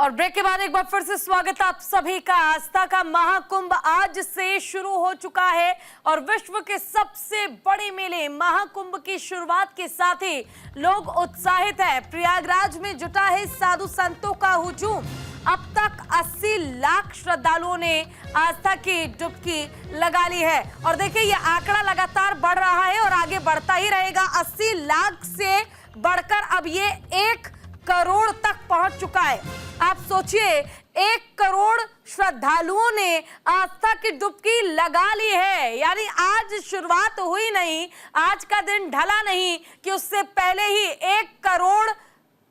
और ब्रेक के बाद एक बार फिर से स्वागत है आप सभी का। आस्था का महाकुंभ आज से शुरू हो चुका है और विश्व के सबसे बड़े मेले महाकुंभ की शुरुआत के साथ ही लोग उत्साहित हैं। प्रयागराज में जुटा है साधु संतों का हुजूम। अब तक 80 लाख श्रद्धालुओं ने आस्था की डुबकी लगा ली है और देखिए ये आंकड़ा लगातार बढ़ रहा है और आगे बढ़ता ही रहेगा। 80 लाख से बढ़कर अब ये 1 करोड़ तक पहुंच चुका है। आप सोचिए 1 करोड़ श्रद्धालुओं ने आस्था की डुबकी लगा ली है। यानी आज शुरुआत हुई नहीं, आज का दिन ढला नहीं कि उससे पहले ही 1 करोड़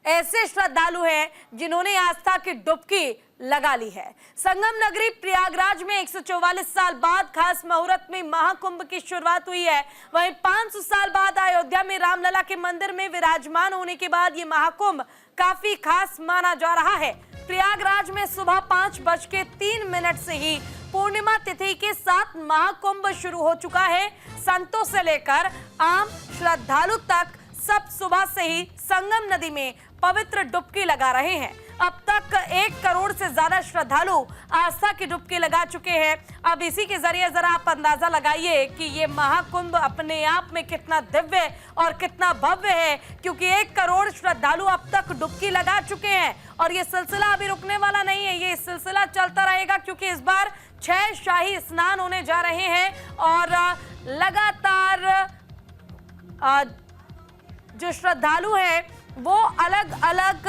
ऐसे श्रद्धालु हैं जिन्होंने आस्था की डुबकी लगा ली है। संगम नगरी प्रयागराज में 144 साल बाद खास मुहूर्त में महाकुंभ की शुरुआत हुई है। वहीं 500 साल बाद अयोध्या में रामलला के मंदिर में विराजमान होने के बाद ये महाकुंभ काफी खास माना जा रहा है। प्रयागराज में सुबह 5:03 से ही पूर्णिमा तिथि के साथ महाकुंभ शुरू हो चुका है। संतों से लेकर आम श्रद्धालु तक सब सुबह से ही संगम नदी में पवित्र डुबकी लगा रहे हैं। अब तक 1 करोड़ से ज्यादा श्रद्धालु आस्था की डुबकी लगा चुके हैं। अब इसी के जरिए जरा आप अंदाजा लगाइए कि ये महाकुंभ अपने आप में कितना दिव्य और कितना भव्य है, क्योंकि 1 करोड़ श्रद्धालु अब तक डुबकी लगा चुके हैं और ये सिलसिला अभी रुकने वाला नहीं है। ये सिलसिला चलता रहेगा क्योंकि इस बार 6 शाही स्नान होने जा रहे हैं और लगातार जो श्रद्धालु हैं वो अलग अलग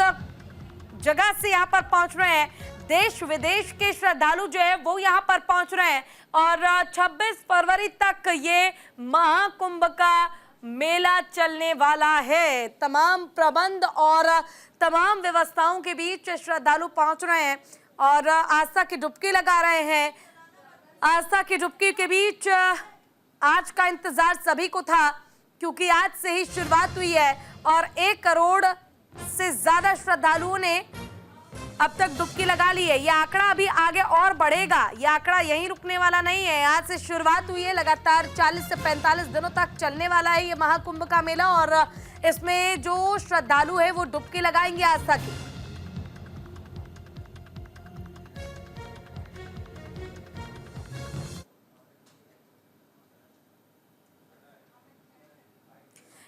जगह से यहाँ पर पहुंच रहे हैं। देश विदेश के श्रद्धालु जो है वो यहाँ पर पहुंच रहे हैं और 26 फरवरी तक ये महाकुंभ का मेला चलने वाला है। तमाम प्रबंध और तमाम व्यवस्थाओं के बीच श्रद्धालु पहुंच रहे हैं और आस्था की डुबकी लगा रहे हैं। आस्था की डुबकी के बीच आज का इंतजार सभी को था क्योंकि आज से ही शुरुआत हुई है और 1 करोड़ से ज्यादा श्रद्धालुओं ने अब तक डुबकी लगा ली है। यह आंकड़ा अभी आगे और बढ़ेगा, यह आंकड़ा यहीं रुकने वाला नहीं है। आज से शुरुआत हुई है, लगातार 40 से 45 दिनों तक चलने वाला है ये महाकुंभ का मेला और इसमें जो श्रद्धालु है वो डुबकी लगाएंगे आस्था की।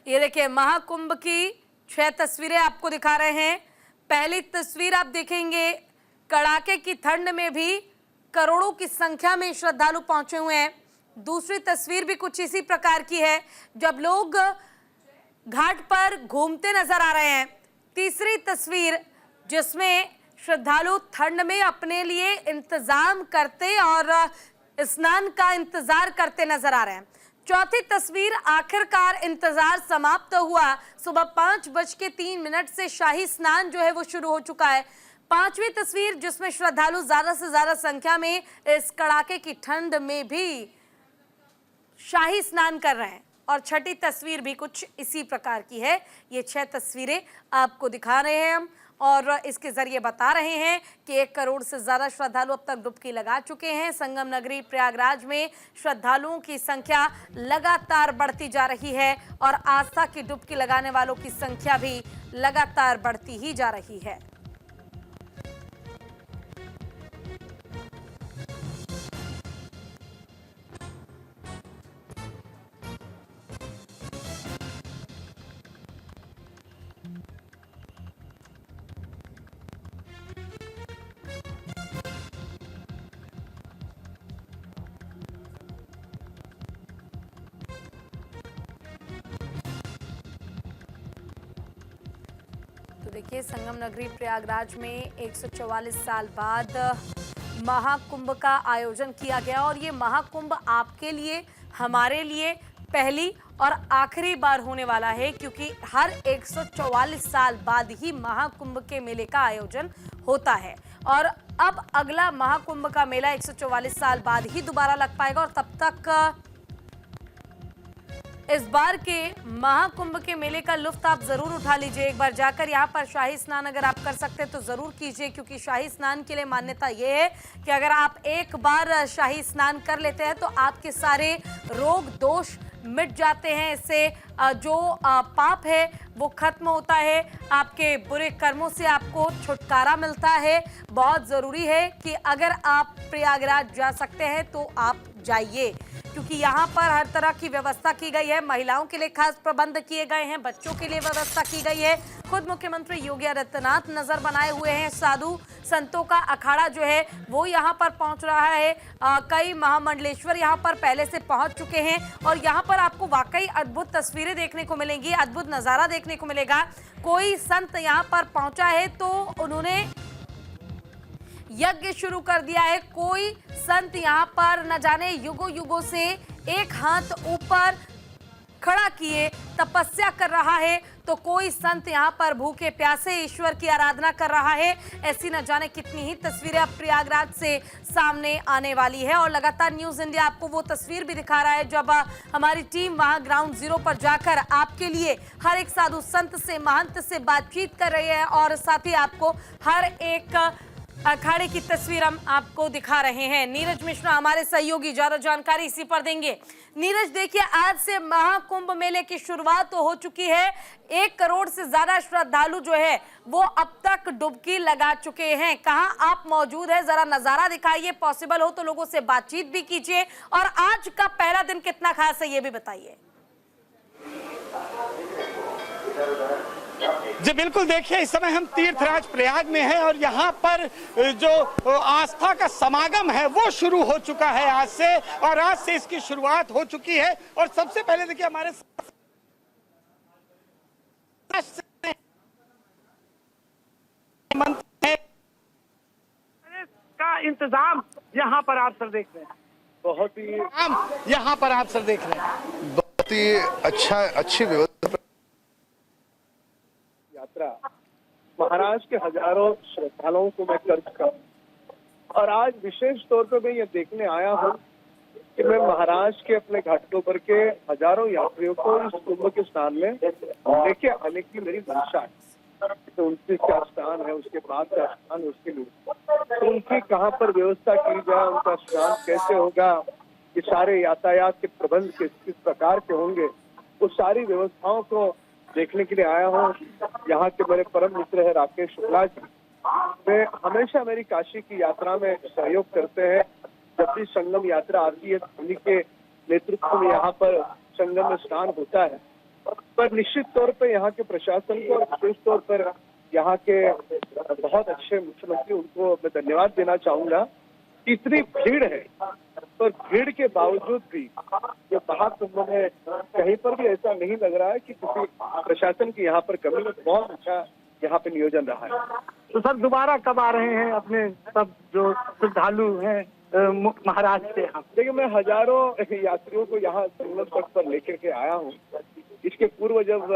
ये देखिए महाकुंभ की 6 तस्वीरें आपको दिखा रहे हैं। पहली तस्वीर आप देखेंगे, कड़ाके की ठंड में भी करोड़ों की संख्या में श्रद्धालु पहुंचे हुए हैं। दूसरी तस्वीर भी कुछ इसी प्रकार की है जब लोग घाट पर घूमते नजर आ रहे हैं। तीसरी तस्वीर जिसमें श्रद्धालु ठंड में अपने लिए इंतजाम करते और स्नान का इंतजार करते नजर आ रहे हैं। चौथी तस्वीर आखिरकार इंतजार समाप्त हुआ। सुबह 5:03 से शाही स्नान जो है वो शुरू हो चुका है। 5वीं तस्वीर जिसमें श्रद्धालु ज्यादा से ज्यादा संख्या में इस कड़ाके की ठंड में भी शाही स्नान कर रहे हैं और 6ठी तस्वीर भी कुछ इसी प्रकार की है। ये 6 तस्वीरें आपको दिखा रहे हैं हम और इसके जरिए बता रहे हैं कि 1 करोड़ से ज्यादा श्रद्धालु अब तक डुबकी लगा चुके हैं। संगम नगरी प्रयागराज में श्रद्धालुओं की संख्या लगातार बढ़ती जा रही है और आस्था की डुबकी लगाने वालों की संख्या भी लगातार बढ़ती ही जा रही है। देखिए संगम नगरी प्रयागराज में 144 साल बाद महाकुंभ का आयोजन किया गया और ये महाकुंभ आपके लिए हमारे लिए पहली और आखिरी बार होने वाला है क्योंकि हर 144 साल बाद ही महाकुंभ के मेले का आयोजन होता है और अब अगला महाकुंभ का मेला 144 साल बाद ही दोबारा लग पाएगा और तब तक इस बार के महाकुंभ के मेले का लुत्फ आप जरूर उठा लीजिए। एक बार जाकर यहाँ पर शाही स्नान अगर आप कर सकते हैं तो जरूर कीजिए क्योंकि शाही स्नान के लिए मान्यता ये है कि अगर आप एक बार शाही स्नान कर लेते हैं तो आपके सारे रोग दोष मिट जाते हैं। इससे जो पाप है वो खत्म होता है, आपके बुरे कर्मों से आपको छुटकारा मिलता है। बहुत ज़रूरी है कि अगर आप प्रयागराज जा सकते हैं तो आप जाइए, क्योंकि यहाँ पर हर तरह की व्यवस्था की गई है। महिलाओं के लिए खास प्रबंध किए गए हैं, बच्चों के लिए व्यवस्था की गई है। खुद मुख्यमंत्री योगी आदित्यनाथ नजर बनाए हुए हैं। साधु संतों का अखाड़ा जो है वो यहाँ पर पहुँच रहा है। कई महामंडलेश्वर यहाँ पर पहले से पहुँच चुके हैं और यहाँ पर आपको वाकई अद्भुत तस्वीरें देखने को मिलेंगी, अद्भुत नज़ारा देखने को मिलेगा। कोई संत यहाँ पर पहुँचा है तो उन्होंने यज्ञ शुरू कर दिया है। कोई संत यहाँ पर न जाने युगों युगों से एक हाथ ऊपर खड़ा किए तपस्या कर रहा है, तो कोई संत यहाँ पर भूखे प्यासे ईश्वर की आराधना कर रहा है। ऐसी न जाने कितनी ही तस्वीरें अब प्रयागराज से सामने आने वाली है और लगातार न्यूज़ इंडिया आपको वो तस्वीर भी दिखा रहा है जब हमारी टीम वहां ग्राउंड जीरो पर जाकर आपके लिए हर एक साधु संत से, महंत से बातचीत कर रही है और साथ ही आपको हर एक अखाड़े की तस्वीर हम आपको दिखा रहे हैं। नीरज मिश्रा हमारे सहयोगी ज्यादा जानकारी इसी पर देंगे। नीरज, देखिए आज से महाकुंभ मेले की शुरुआत तो हो चुकी है। 1 करोड़ से ज्यादा श्रद्धालु जो है वो अब तक डुबकी लगा चुके हैं। कहां आप मौजूद है, जरा नजारा दिखाइए, पॉसिबल हो तो लोगों से बातचीत भी कीजिए और आज का पहला दिन कितना खास है ये भी बताइए। जी बिल्कुल, देखिए इस समय हम तीर्थराज प्रयाग में हैं और यहाँ पर जो आस्था का समागम है वो शुरू हो चुका है आज से, और आज से इसकी शुरुआत हो चुकी है। और सबसे पहले देखिए हमारे का इंतजाम यहाँ पर आप सर देख रहे हैं, बहुत ही यहाँ पर आप सर देख रहे हैं, बहुत ही अच्छी व्यवस्था। यात्रा महाराष्ट्र के हजारों श्रद्धालुओं को मैं कर चुका हूँ और आज विशेष तौर पर मैं ये देखने आया हूँ कि मैं महाराष्ट्र के अपने घाटों पर के हजारों यात्रियों को इस कुंभ के स्नान में लेके आने की मेरी मंशा है। तो 29 का स्नान है, उसके बाद का स्नान उसके लिए, तो उनकी कहाँ पर व्यवस्था की जाए, उनका स्नान कैसे होगा, ये सारे यातायात के प्रबंध किस प्रकार के होंगे, उस सारी व्यवस्थाओं को देखने के लिए आया हूँ। यहाँ के मेरे परम मित्र है राकेश शुक्ला जी, वे हमेशा मेरी काशी की यात्रा में सहयोग करते हैं। जब भी संगम यात्रा आती है उन्हीं के नेतृत्व में यहाँ पर संगम में स्नान होता है। पर निश्चित तौर पर यहाँ के प्रशासन को और विशेष तौर पर यहाँ के बहुत अच्छे मुख्यमंत्री, उनको मैं धन्यवाद देना चाहूंगा। इतनी भीड़ है पर भीड़ के बावजूद भी ये महाकुंभ में कहीं पर भी ऐसा नहीं लग रहा है कि किसी प्रशासन की यहाँ पर कमी है। बहुत अच्छा यहाँ पे नियोजन रहा है। तो सर दोबारा कब आ रहे हैं अपने सब जो श्रद्धालु हैं महाराष्ट्र से? यहाँ देखिए मैं हजारों यात्रियों को यहाँ संगम तट पर लेकर के आया हूँ। इसके पूर्व जब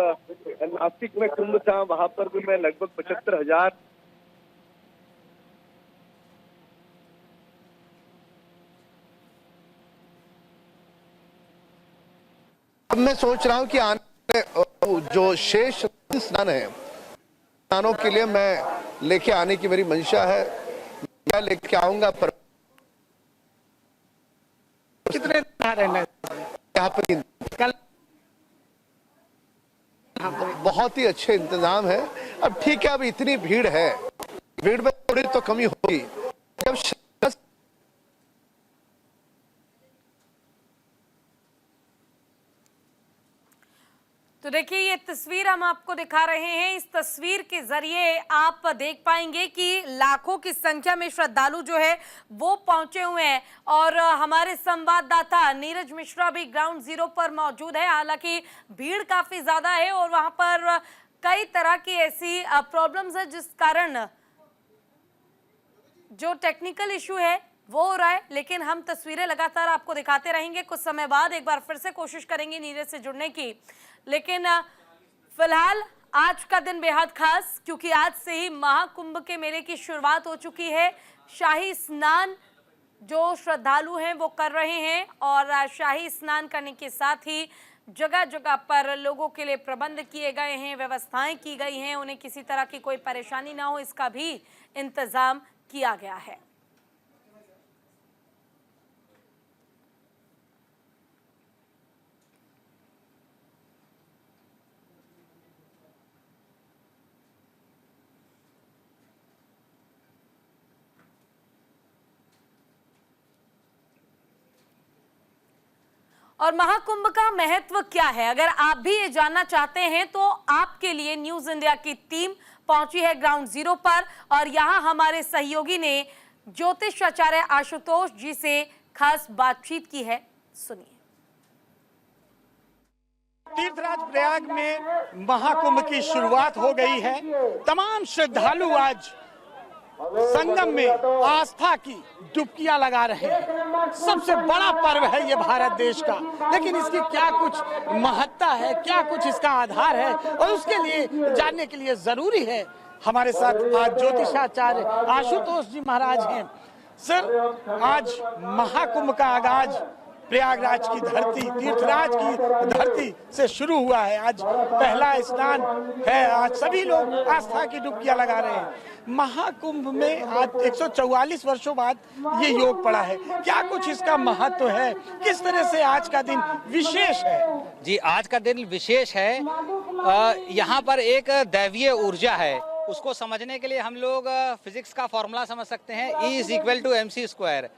नासिक में कुंभ था वहां पर भी मैं लगभग 75,000 अब मैं सोच रहा हूँ कि आने जो शेष स्नान है, स्नानों के लिए मैं लेके आने की मेरी मंशा है। मैं लेके आऊंगा। पर कितने रहना यहाँ पर कल बहुत ही अच्छे इंतजाम है। अब ठीक है, अब इतनी भीड़ है, भीड़ में थोड़ी तो कमी होगी। जब तो देखिए ये तस्वीर हम आपको दिखा रहे हैं। इस तस्वीर के जरिए आप देख पाएंगे कि लाखों की संख्या में श्रद्धालु जो है वो पहुंचे हुए हैं और हमारे संवाददाता नीरज मिश्रा भी ग्राउंड जीरो पर मौजूद है। हालांकि भीड़ काफी ज्यादा है और वहां पर कई तरह की ऐसी प्रॉब्लम्स है जिस कारण जो टेक्निकल इशू है वो हो रहा है, लेकिन हम तस्वीरें लगातार आपको दिखाते रहेंगे। कुछ समय बाद एक बार फिर से कोशिश करेंगे नीरज से जुड़ने की, लेकिन फिलहाल आज का दिन बेहद खास, क्योंकि आज से ही महाकुंभ के मेले की शुरुआत हो चुकी है। शाही स्नान जो श्रद्धालु हैं वो कर रहे हैं और शाही स्नान करने के साथ ही जगह जगह पर लोगों के लिए प्रबंध किए गए हैं, व्यवस्थाएं की गई हैं, उन्हें किसी तरह की कोई परेशानी ना हो इसका भी इंतजाम किया गया है। और महाकुंभ का महत्व क्या है, अगर आप भी ये जानना चाहते हैं तो आपके लिए न्यूज इंडिया की टीम पहुंची है ग्राउंड जीरो पर और यहां हमारे सहयोगी ने ज्योतिष आचार्य आशुतोष जी से खास बातचीत की है। सुनिए। तीर्थराज प्रयाग में महाकुंभ की शुरुआत हो गई है। तमाम श्रद्धालु आज संगम में आस्था की डुबकियां लगा रहे हैं। सबसे बड़ा पर्व है ये भारत देश का, लेकिन इसकी क्या कुछ महत्ता है, क्या कुछ इसका आधार है, और उसके लिए जानने के लिए जरूरी है हमारे साथ आज ज्योतिषाचार्य आशुतोष जी महाराज हैं। सर, आज महाकुंभ का आगाज प्रयागराज की धरती, तीर्थराज की धरती से शुरू हुआ है। आज पहला स्नान है, आज सभी लोग आस्था की डुबकियां लगा रहे हैं। महाकुंभ में आज 144 वर्षों बाद ये योग पड़ा है। क्या कुछ इसका महत्व है, किस तरह से आज का दिन विशेष है? जी, आज का दिन विशेष है। यहाँ पर एक दैवीय ऊर्जा है, उसको समझने के लिए हम लोग फिजिक्स का फॉर्मूला समझ सकते हैं, E = mc²,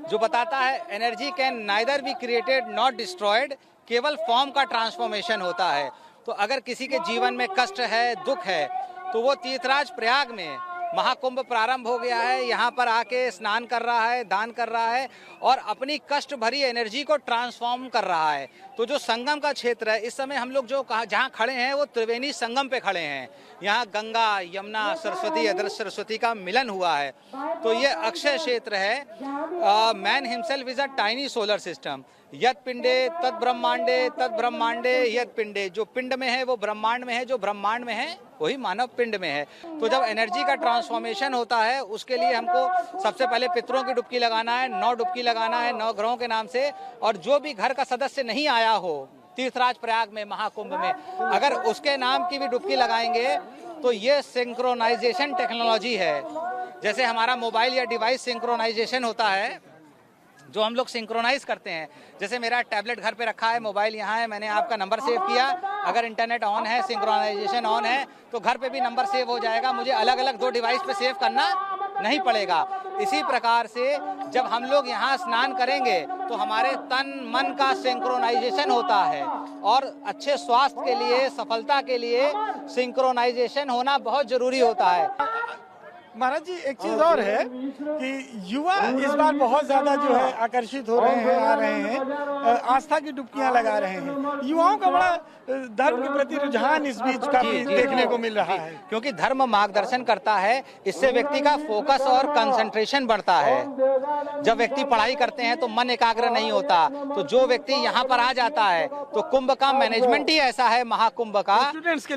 जो बताता है energy can neither be created not destroyed, केवल फॉर्म का ट्रांसफॉर्मेशन होता है। तो अगर किसी के जीवन में कष्ट है, दुख है, तो वो तीर्थराज प्रयाग में महाकुंभ प्रारंभ हो गया है, यहाँ पर आके स्नान कर रहा है, दान कर रहा है और अपनी कष्ट भरी एनर्जी को ट्रांसफॉर्म कर रहा है। तो जो संगम का क्षेत्र है, इस समय हम लोग जो जहाँ खड़े हैं वो त्रिवेणी संगम पे खड़े हैं। यहाँ गंगा, यमुना, सरस्वती, अदृश्य सरस्वती का मिलन हुआ है। तो ये अक्षय क्षेत्र है। Man himself is a tiny solar system. यद पिंडे तद ब्रह्मांडे, तद ब्रह्मांडे यद पिंडे। जो पिंड में है वो ब्रह्मांड में है, जो ब्रह्मांड में है वही मानव पिंड में है। तो जब एनर्जी का ट्रांसफॉर्मेशन होता है, उसके लिए हमको सबसे पहले पितरों की डुबकी लगाना है, 9 डुबकी लगाना है 9 ग्रहों के नाम से। और जो भी घर का सदस्य नहीं आया हो तीर्थराज प्रयाग में महाकुंभ में, अगर उसके नाम की भी डुबकी लगाएंगे तो ये सिंक्रोनाइजेशन टेक्नोलॉजी है। जैसे हमारा मोबाइल या डिवाइस सिंक्रोनाइजेशन होता है, जो हम लोग सिंक्रोनाइज करते हैं। जैसे मेरा टैबलेट घर पे रखा है, मोबाइल यहाँ है, मैंने आपका नंबर सेव किया, अगर इंटरनेट ऑन है, सिंक्रोनाइजेशन ऑन है, तो घर पे भी नंबर सेव हो जाएगा, मुझे अलग अलग 2 डिवाइस पे सेव करना नहीं पड़ेगा। इसी प्रकार से जब हम लोग यहाँ स्नान करेंगे तो हमारे तन मन का सिंक्रोनाइजेशन होता है और अच्छे स्वास्थ्य के लिए, सफलता के लिए सिंक्रोनाइजेशन होना बहुत जरूरी होता है। महाराज जी, एक चीज और है कि युवा इस बार बहुत ज्यादा जो है आकर्षित हो रहे हैं, आ रहे हैं, आस्था की डुबकियां लगा रहे हैं। युवाओं का बड़ा धर्म के प्रति रुझान इस बीच काफी देखने को मिल रहा है, क्योंकि धर्म मार्गदर्शन करता है। इससे व्यक्ति का फोकस और कंसंट्रेशन बढ़ता है। जब व्यक्ति पढ़ाई करते हैं तो मन एकाग्र नहीं होता, तो जो व्यक्ति यहाँ पर आ जाता है तो कुंभ का मैनेजमेंट ही ऐसा है, महाकुंभ का स्टूडेंट्स के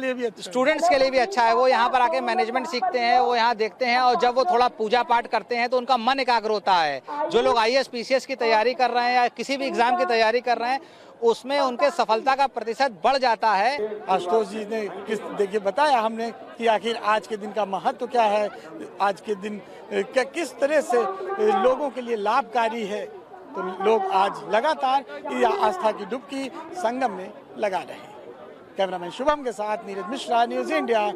लिए भी अच्छा है। वो यहाँ पर आके मैनेजमेंट सीखते हैं, वो यहाँ देखते हैं और जब वो थोड़ा पूजा पाठ करते हैं तो उनका मन एकाग्र होता है। जो लोग IAS PCS की तैयारी कर रहे हैं या किसी भी एग्जाम की तैयारी कर रहे हैं, उसमें उनके सफलता का प्रतिशत बढ़ जाता है। आशुतोष जी ने देखिए बताया हमने कि आखिर आज के दिन का महत्व क्या है, आज के दिन किस तरह से लोगों के लिए लाभकारी है। तो लोग आज लगातार आस्था की डुबकी संगम में लगा रहे हैं। कैमरामैन शुभम के साथ नीरज मिश्रा, न्यूज इंडिया।